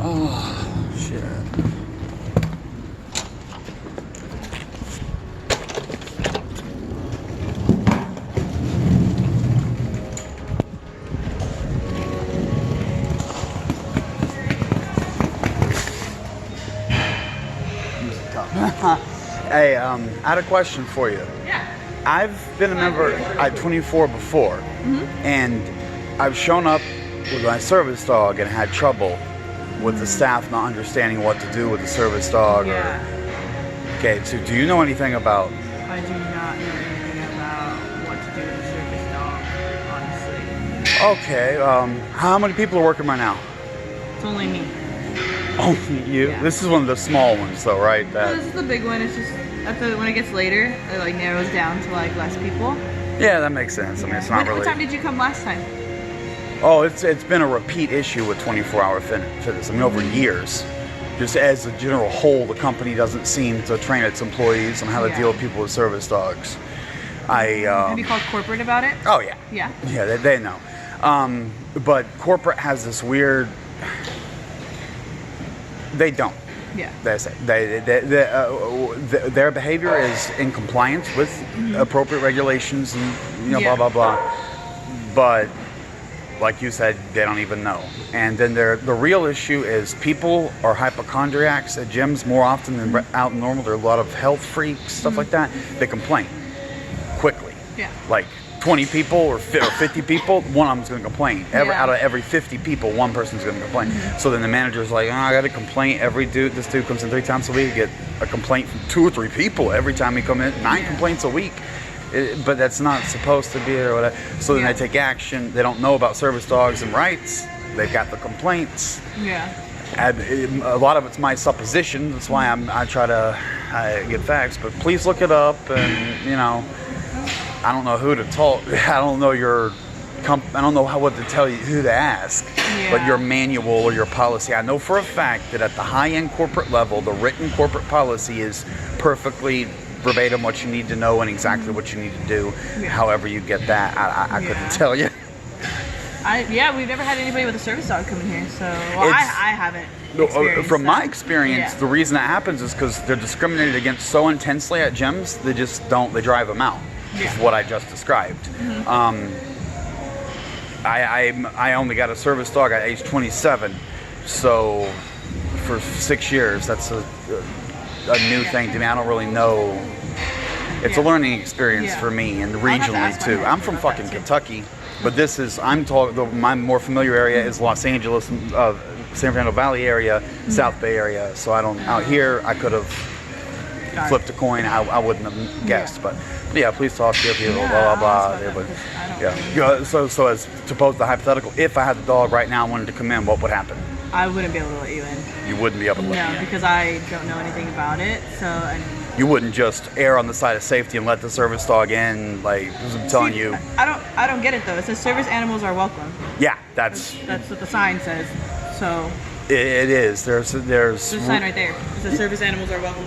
Oh, shit. Hey, I had a question for you. Yeah. I've been a member at 24 before, and I've shown up with my service dog and had trouble with the staff not understanding what to do with the service dog. Yeah. Okay, so do you know anything about... I do not know anything about what to do with a service dog, honestly. Okay, how many people are working right now? It's only me. Only you? Yeah. This is one of the small ones though, right? No, this is the big one. It's just when it gets later, it like narrows down to like less people. Yeah, that makes sense. I mean, it's not really... What time did you come last time? Oh, it's been a repeat issue with 24-hour fitness. I mean, over years. Just as a general whole, the company doesn't seem to train its employees on how to deal with people with service dogs. Have you called corporate about it? Oh, yeah. Yeah? Yeah, they know. But corporate has this weird... They don't. Yeah. They say their behavior is in compliance with appropriate regulations and blah blah blah. But like you said, they don't even know. And then the real issue is people are hypochondriacs at gyms more often than out normal. There are a lot of health freaks, stuff like that. They complain quickly. Yeah. Like 20 people or 50 people, one of them's going to complain. Out of every 50 people, one person's going to complain. So then the manager's like, I got a complaint. This dude comes in 3 times a week, get a complaint from 2 or 3 people every time he come in. 9 complaints a week. But that's not supposed to be or whatever. So then they take action. They don't know about service dogs and rights. They've got the complaints. Yeah. And a lot of it's my supposition. That's why I try to get facts. But please look it up and, I don't know who to talk. I don't know I don't know what to tell you, who to ask. Yeah. But your manual or your policy. I know for a fact that at the high-end corporate level, the written corporate policy is perfectly verbatim what you need to know and exactly what you need to do. Yeah. However you get that, I couldn't tell you. We've never had anybody with a service dog come in here, so I haven't. From my experience, the reason that happens is because they're discriminated against so intensely at gyms. They just don't. They drive them out. Is what I just described. I only got a service dog at age 27, so for 6 years, that's a new thing to me. I don't really know. It's a learning experience for me, and regionally too. I'm from fucking Kentucky, but my more familiar area is Los Angeles, San Fernando Valley area, South Bay area. So out here, I could have flipped a coin. I wouldn't have guessed, but yeah, please talk to people, blah blah blah. So as to pose the hypothetical, if I had the dog right now and wanted to come in, what would happen? I wouldn't be able to let you in. You wouldn't be able to let me in? No, because I don't know anything about it. You wouldn't just err on the side of safety and let the service dog in, like I'm telling you. I don't get it though. It says service animals are welcome. Yeah, that's what the sign says. So it is. There's a sign right there. It says service animals are welcome.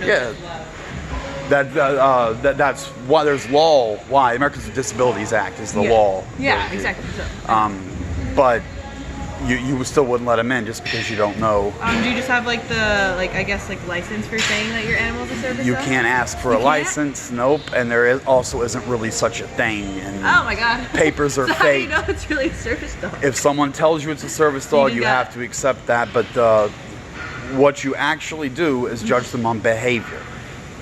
That's why there's law. Why Americans with Disabilities Act is the law. Yeah, exactly. But you still wouldn't let them in just because you don't know. Do you just have license for saying that your animal's a service dog? You can't ask for a license. Nope. And there isn't really such a thing. And oh my God. Papers are so fake. How do you know it's really a service dog? If someone tells you it's a service dog, you have to accept that. But what you actually do is judge them on behavior.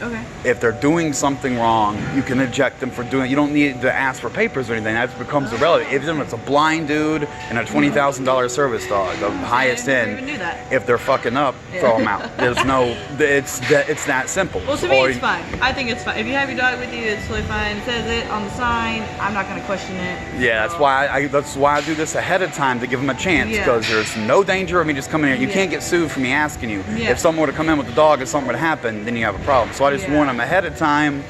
Okay. If they're doing something wrong, you can eject them for doing it. You don't need to ask for papers or anything. That becomes irrelevant. If it's a blind dude and a $20,000 service dog, the highest end, if they're fucking up, throw them out. There's no, it's that simple. Well, to me, it's fine. I think it's fine. If you have your dog with you, it's totally fine. It says it on the sign. I'm not going to question it. Yeah, that's why I do this ahead of time to give them a chance, because there's no danger of me just coming here. You can't get sued for me asking you. If someone were to come in with the dog and something would happen, then you have a problem. So I just warn them ahead of time.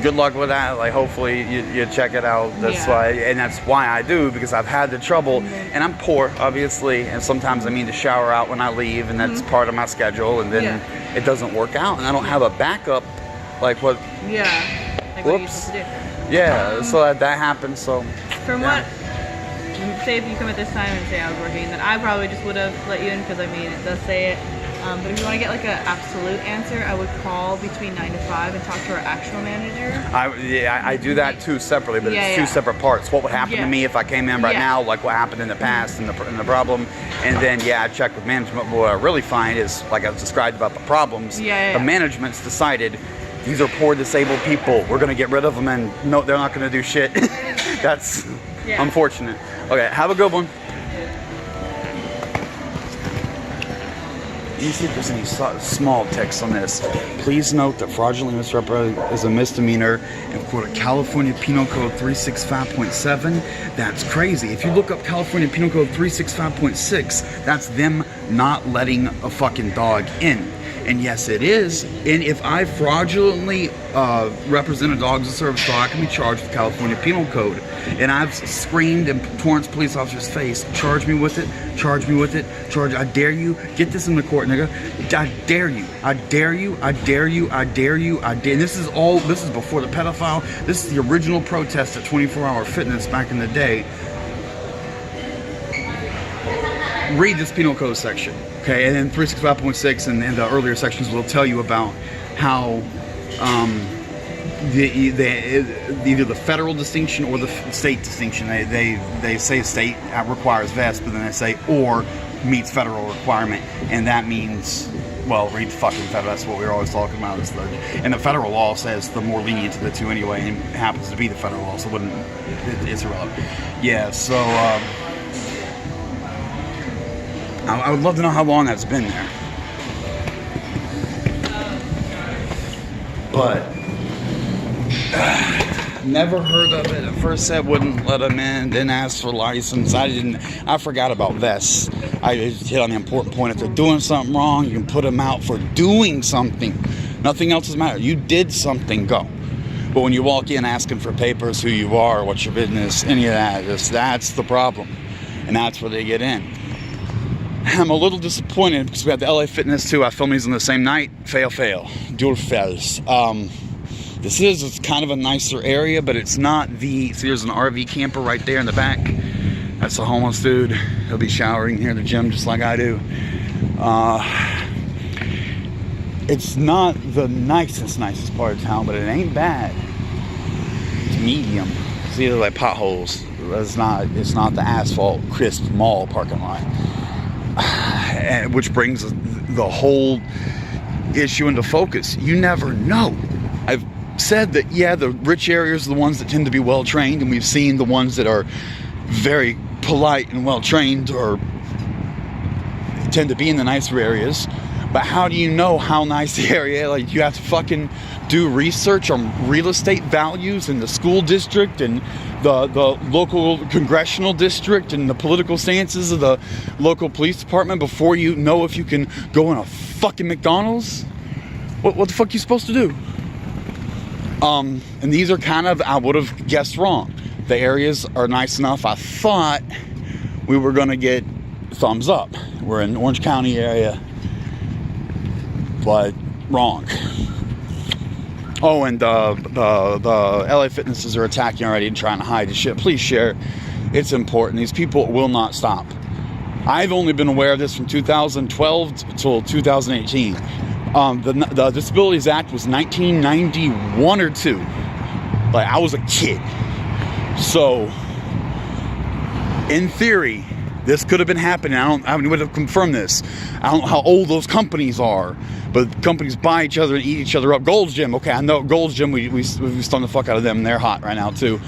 Good luck with that. Like, hopefully you check it out. That's why I do, because I've had the trouble, and I'm poor, obviously, and sometimes I mean to shower out when I leave, and that's part of my schedule, and then it doesn't work out, and I don't have a backup. Like what? Like what you're supposed to do. Yeah. So that happens. So. From what say if you come at this time and say I was working, then I probably just would have let you in because I mean it does say it. But if you want to get like an absolute answer, I would call between 9 to 5 and talk to our actual manager. I do that too separately, but it's two separate parts. What would happen to me if I came in right now, like what happened in the past and the problem, and then I check with management. But what I really find is, like I was described about the problems, the management's decided these are poor disabled people. We're gonna get rid of them, and no, they're not gonna do shit. That's unfortunate. Okay, have a good one. Let me see if there's any small text on this. Please note that fraudulent misrepresentation is a misdemeanor and quote a California Penal Code 365.7. That's crazy. If you look up California Penal Code 365.6, that's them not letting a fucking dog in. And yes, it is. And if I fraudulently represent a dog as a service dog, I can be charged with California Penal Code. And I've screamed in Torrance police officer's face, charge me with it, charge me with it, I dare you, get this in the court, nigga. I dare you, I dare you, I dare you, I dare you, I dare. And this is before the pedophile. This is the original protest at 24 Hour Fitness back in the day. Read this penal code section, okay? And then 365.6 and the earlier sections will tell you about how either the federal distinction or the state distinction. They say state requires vest, but then they say or meets federal requirement, and that means, well, read the fucking federal. That's what we were always talking about. And the federal law says the more lenient of the two anyway, and it happens to be the federal law, so it's irrelevant. Yeah, so I would love to know how long that's been there. But never heard of it. At first said wouldn't let them in, then asked for license. I forgot about vests. I just hit on the important point. If they're doing something wrong, you can put them out for doing something. Nothing else does matter. You did something, go. But when you walk in asking for papers, who you are, what's your business, any of that, that's the problem. And that's where they get in. I'm a little disappointed because we had the LA Fitness too. I filmed these on the same night. Fail. Dual fails. It's kind of a nicer area, but it's not see, there's an RV camper right there in the back. That's a homeless dude. He'll be showering here in the gym just like I do. It's not the nicest part of town, but it ain't bad. It's medium. See, they're like potholes. It's not the asphalt crisp mall parking lot. And which brings the whole issue into focus. You never know. I've said that, the rich areas are the ones that tend to be well trained, and we've seen the ones that are very polite and well trained or tend to be in the nicer areas. But how do you know how nice the area is? Like, you have to fucking do research on real estate values in the school district and the local congressional district and the political stances of the local police department before you know if you can go in a fucking McDonald's. What the fuck are you supposed to do? And these are kind of, I would have guessed wrong. The areas are nice enough. I thought we were gonna get thumbs up. We're in Orange County area, but wrong. Oh, and the LA Fitnesses are attacking already and trying to hide the shit. Please share. It's important. These people will not stop. I've only been aware of this from 2012 till 2018. The Disabilities Act was 1991 or 2. Like, I was a kid. So, in theory, this could have been happening. I haven't would have confirmed this. I don't know how old those companies are, but companies buy each other and eat each other up. Gold's Gym, okay, I know Gold's Gym. We stunned the fuck out of them. They're hot right now too.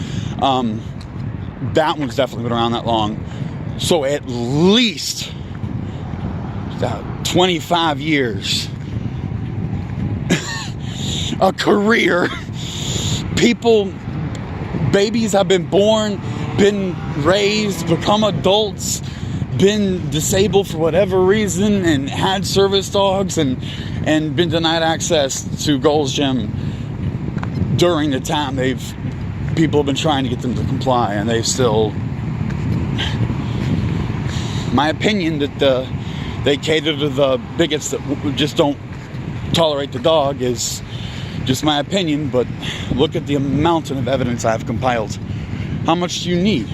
That one's definitely been around that long. So at least 25 years, a career. Babies have been born, been raised, become adults, been disabled for whatever reason, and had service dogs and been denied access to Gold's Gym during the time people have been trying to get them to comply, and they've still. My opinion that they cater to the bigots that just don't tolerate the dog is just my opinion, but look at the mountain of evidence I've compiled. How much do you need?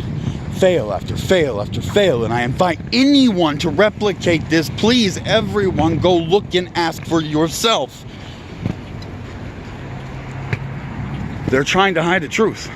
fail after fail after fail, and I invite anyone to replicate this. Please, everyone, go look and ask for yourself. They're trying to hide the truth.